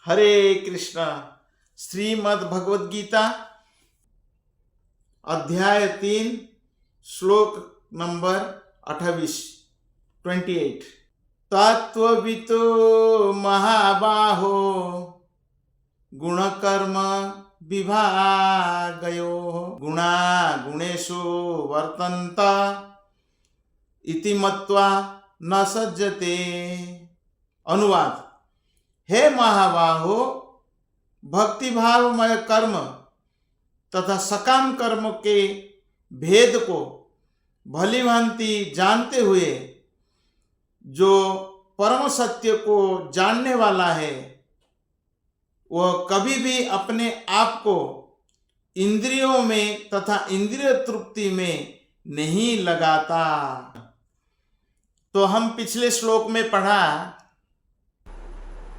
हरे कृष्णा। श्रीमद् भगवद गीता अध्याय 3 श्लोक नंबर 28। तत्ववितो महाबाहो गुणकर्म विभागयो गुणा गुणेषु वर्तन्त इति मत्वा न सज्जते। अनुवाद। हे महाबाहो, भक्ति भावमय कर्म तथा सकाम कर्म के भेद को भली भांति जानते हुए जो परम सत्य को जानने वाला है, वह कभी भी अपने आप को इंद्रियों में तथा इंद्रिय तृप्ति में नहीं लगाता। तो हम पिछले श्लोक में पढ़ा,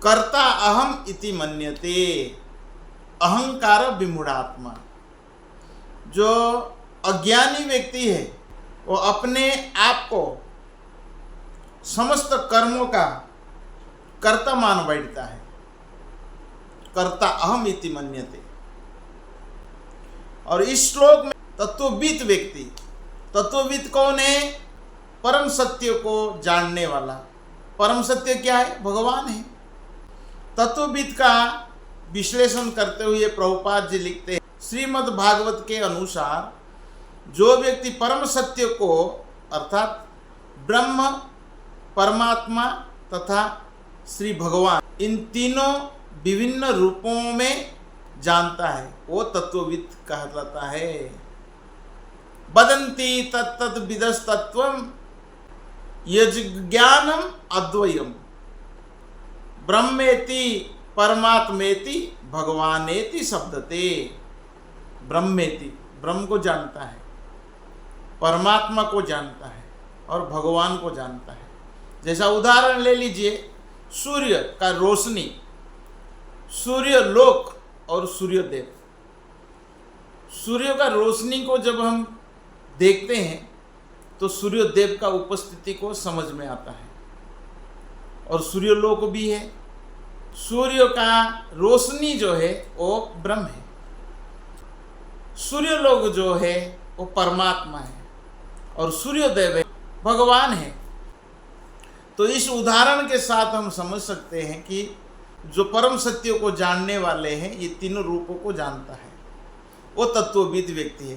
कर्ता अहम इति मन्यते, अहंकार विमूढ़ात्मा। जो अज्ञानी व्यक्ति है वो अपने आप को समस्त कर्मों का कर्ता मान बैठता है। कर्ता अहम इति मन्यते। और इस श्लोक में तत्वविद व्यक्ति, तत्वविद कौन है? परम सत्य को जानने वाला। परम सत्य क्या है? भगवान है। तत्वविद का विश्लेषण करते हुए प्रभुपाद जी लिखते हैं, श्रीमद् भागवत के अनुसार जो व्यक्ति परम सत्य को अर्थात ब्रह्म, परमात्मा तथा श्री भगवान, इन तीनों विभिन्न रूपों में जानता है, वो तत्वविद कहलाता है। वदन्ति तत्तद् विदस्तत्वम् यज्ञानम अद्वयम् ब्रह्मेति परमात्मेति भगवानेति शब्दते। ब्रह्मेति, ब्रह्म को जानता है, परमात्मा को जानता है और भगवान को जानता है। जैसा उदाहरण ले लीजिए, सूर्य का रोशनी, सूर्य लोक और सूर्य देव। सूर्य का रोशनी को जब हम देखते हैं तो सूर्य देव का उपस्थिति को समझ में आता है। और सूर्य लोक भी है। सूर्य का रोशनी जो है वो ब्रह्म है, सूर्य लोक जो है वो परमात्मा है और सूर्य देव है, भगवान है। तो इस उदाहरण के साथ हम समझ सकते हैं कि जो परम सत्य को जानने वाले हैं, ये तीनों रूपों को जानता है, वो तत्वविद व्यक्ति है।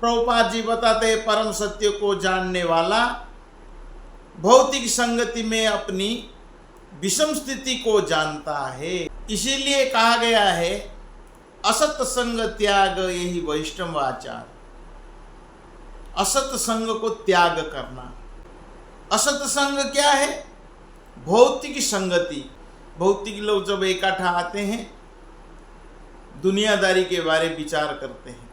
प्रभुपाद जी बताते हैं, परम सत्य को जानने वाला भौतिक संगति में अपनी विषम स्थिति को जानता है। इसीलिए कहा गया है, असत संग त्याग यही वैष्णव आचार। असत संग को त्याग करना। असत संग क्या है? भौतिक संगति। भौतिक लोग जब इकट्ठा आते हैं, दुनियादारी के बारे विचार करते हैं,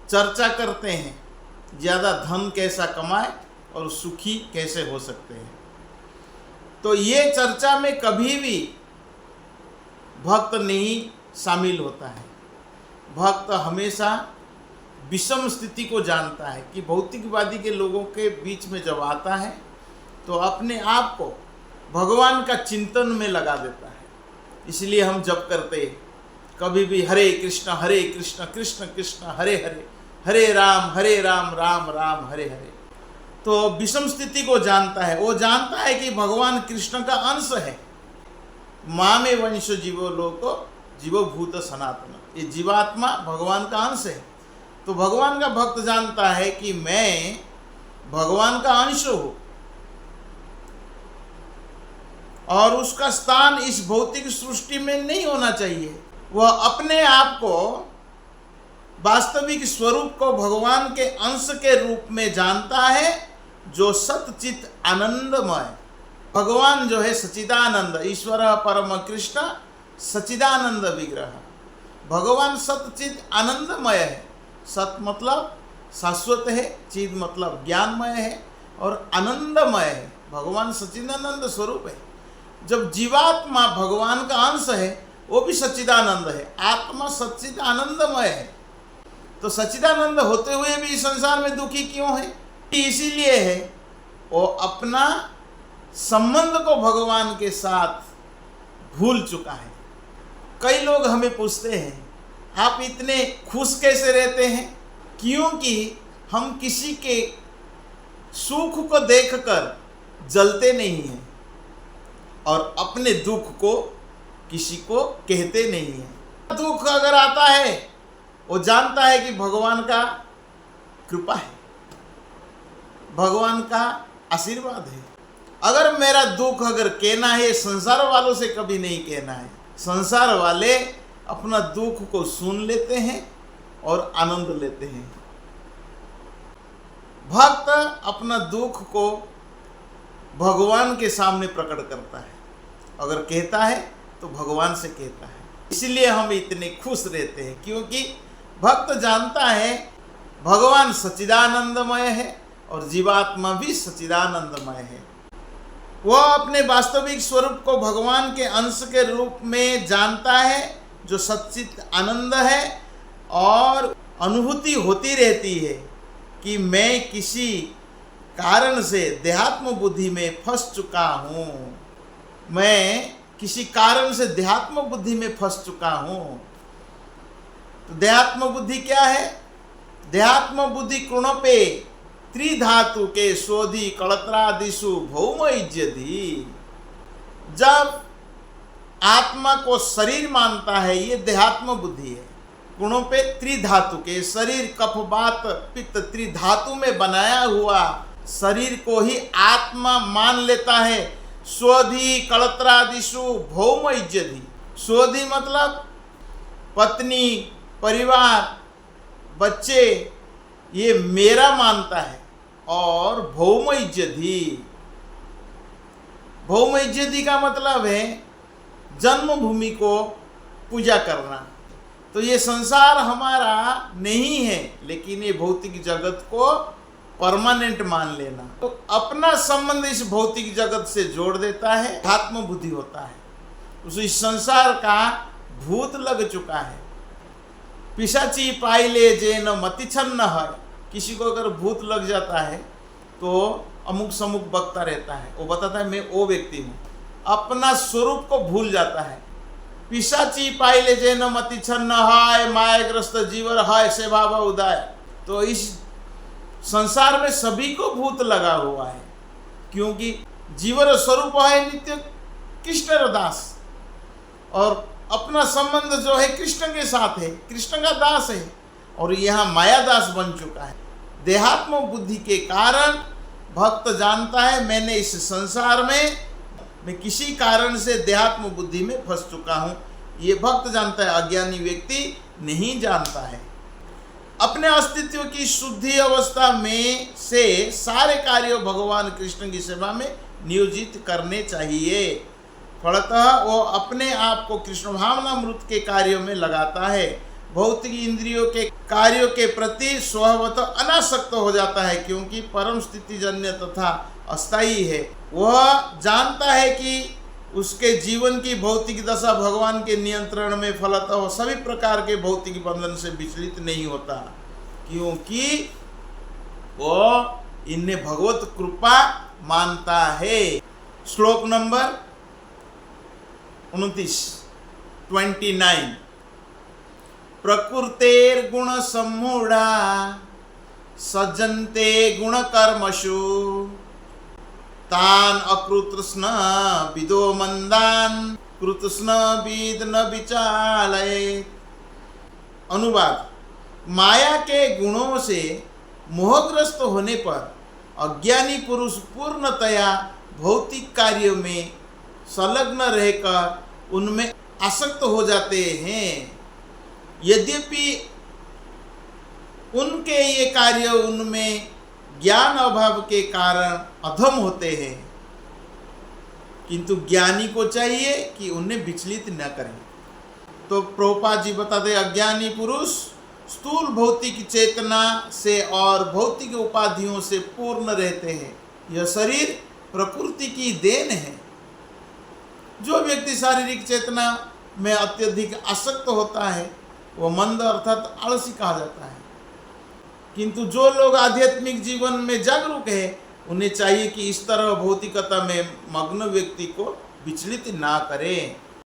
चर्चा करते हैं, ज़्यादा धन कैसा कमाए और सुखी कैसे हो सकते हैं। तो ये चर्चा में कभी भी भक्त नहीं शामिल होता है। भक्त हमेशा विषम स्थिति को जानता है कि भौतिकवादी के लोगों के बीच में जब आता है तो अपने आप को भगवान का चिंतन में लगा देता है। इसलिए हम जप करते हैं कभी भी हरे कृष्ण कृष्ण कृष्ण हरे हरे, हरे राम राम राम हरे हरे। तो विषम स्थिति को जानता है। वो जानता है कि भगवान कृष्ण का अंश है। माँ में वंश जीवो लोको जीवो भूत सनातन। ये जीवात्मा भगवान का अंश है। तो भगवान का भक्त जानता है कि मैं भगवान का अंश हूँ और उसका स्थान इस भौतिक सृष्टि में नहीं होना चाहिए। वह अपने आप को वास्तविक स्वरूप को भगवान के अंश के रूप में जानता है, जो सतचित आनंदमय। भगवान जो है सच्चिदानंद, ईश्वर परम कृष्ण सच्चिदानंद विग्रह। भगवान सतचित आनंदमय है। सत मतलब शाश्वत है, चिद मतलब ज्ञानमय है और आनंदमय है। भगवान सच्चिदानंद स्वरूप है। जब जीवात्मा भगवान का अंश है, वो भी सच्चिदानंद है। आत्मा सच्चिद आनंदमय है। तो सच्चिदानंद होते हुए भी इस संसार में दुखी क्यों है? इसीलिए है वो अपना संबंध को भगवान के साथ भूल चुका है। कई लोग हमें पूछते हैं, आप इतने खुश कैसे रहते हैं? क्योंकि हम किसी के सुख को देखकर जलते नहीं हैं और अपने दुख को किसी को कहते नहीं हैं। दुख अगर आता है वो जानता है कि भगवान का कृपा है, भगवान का आशीर्वाद है। अगर मेरा दुख अगर कहना है, संसार वालों से कभी नहीं कहना है। संसार वाले अपना दुख को सुन लेते हैं और आनंद लेते हैं। भक्त अपना दुख को भगवान के सामने प्रकट करता है, अगर कहता है तो भगवान से कहता है। इसलिए हम इतने खुश रहते हैं, क्योंकि भक्त जानता है भगवान सच्चिदानंदमय है और जीवात्मा भी सच्चिदानंदमय है। वह अपने वास्तविक स्वरूप को भगवान के अंश के रूप में जानता है, जो सच्चित आनंद है, और अनुभूति होती रहती है कि मैं किसी कारण से देहात्म बुद्धि में फंस चुका हूँ, मैं किसी कारण से देहात्म बुद्धि में फंस चुका हूँ। तो देहात्म बुद्धि क्या है? देहात्म बुद्धि कृणपे त्रिधातु के शोधि कलत्रादिशु भौम इज्जति। जब आत्मा को शरीर मानता है, ये देहात्म बुद्धि है। गुणों पे त्रिधातु के, शरीर कफ वात पित्त त्रिधातु में बनाया हुआ शरीर को ही आत्मा मान लेता है। स्वधि कलत्रादिशु भौम इज्जति। स्वधि मतलब पत्नी, परिवार, बच्चे, ये मेरा मानता है। और भौम इज्जति, भौम इज्जति का मतलब है जन्मभूमि को पूजा करना। तो ये संसार हमारा नहीं है, लेकिन ये भौतिक जगत को परमानेंट मान लेना। तो अपना संबंध इस भौतिक जगत से जोड़ देता है, आत्म बुद्धि होता है। उस इस संसार का भूत लग चुका है। पिशाची पाइले जे न मति छन्न है। किसी को अगर भूत लग जाता है तो अमुक समुक बकता रहता है, वो बताता है मैं वो व्यक्ति हूँ, अपना स्वरूप को भूल जाता है। पिशाची पाइले जे न मति छन्न हाय मायाग्रस्त जीवर हाय से भाव उदाय। तो इस संसार में सभी को भूत लगा हुआ है, क्योंकि जीवर स्वरूप है नित्य कृष्ण दास, और अपना संबंध जो है कृष्ण के साथ है, कृष्ण का दास है, और यहाँ माया दास बन चुका है। देहात्म बुद्धि के कारण भक्त जानता है मैंने इस संसार में मैं किसी कारण से देहात्म बुद्धि में फंस चुका हूँ। ये भक्त जानता है, अज्ञानी व्यक्ति नहीं जानता है। अपने अस्तित्व की शुद्धि अवस्था में से सारे कार्यों भगवान कृष्ण की सेवा में नियोजित करने चाहिए। फलतः वो अपने आप को कृष्ण भावनामृत के कार्यों में लगाता है। भौतिक इंद्रियों के कार्यों के प्रति स्वभावतः अनासक्त हो जाता है, क्योंकि परम स्थिति जन्य तथा अस्थायी है। वह जानता है कि उसके जीवन की भौतिक दशा भगवान के नियंत्रण में, फलतः वह सभी प्रकार के भौतिक बंधन से विचलित नहीं होता, क्योंकि वो इन्हें भगवत कृपा मानता है। श्लोक नंबर 29। प्रकृतेर्गुण सम्मूढ़ा सज्जन्ते गुण कर्मसु तान अकृतृष्ण विदो मंदान कृतृष्ण विद न विचालय। अनुवाद: माया के गुणों से मोहग्रस्त होने पर अज्ञानी पुरुष पूर्णतया भौतिक कार्यों में संलग्न रहकर उनमें आसक्त हो जाते हैं। यद्यपि उनके ये कार्य उनमें ज्ञान अभाव के कारण अधम होते हैं, किंतु ज्ञानी को चाहिए कि उन्हें विचलित न करें। तो प्रभुपाद जी बताते अज्ञानी पुरुष स्थूल भौतिक चेतना से और भौतिक उपाधियों से पूर्ण रहते हैं। यह शरीर प्रकृति की देन है। जो व्यक्ति शारीरिक चेतना में अत्यधिक आसक्त होता है वो मंद अर्थात आलसी कहा जाता है। किंतु जो लोग आध्यात्मिक जीवन में जागरूक है उन्हें चाहिए कि इस तरह भौतिकता में मग्न व्यक्ति को विचलित ना करें।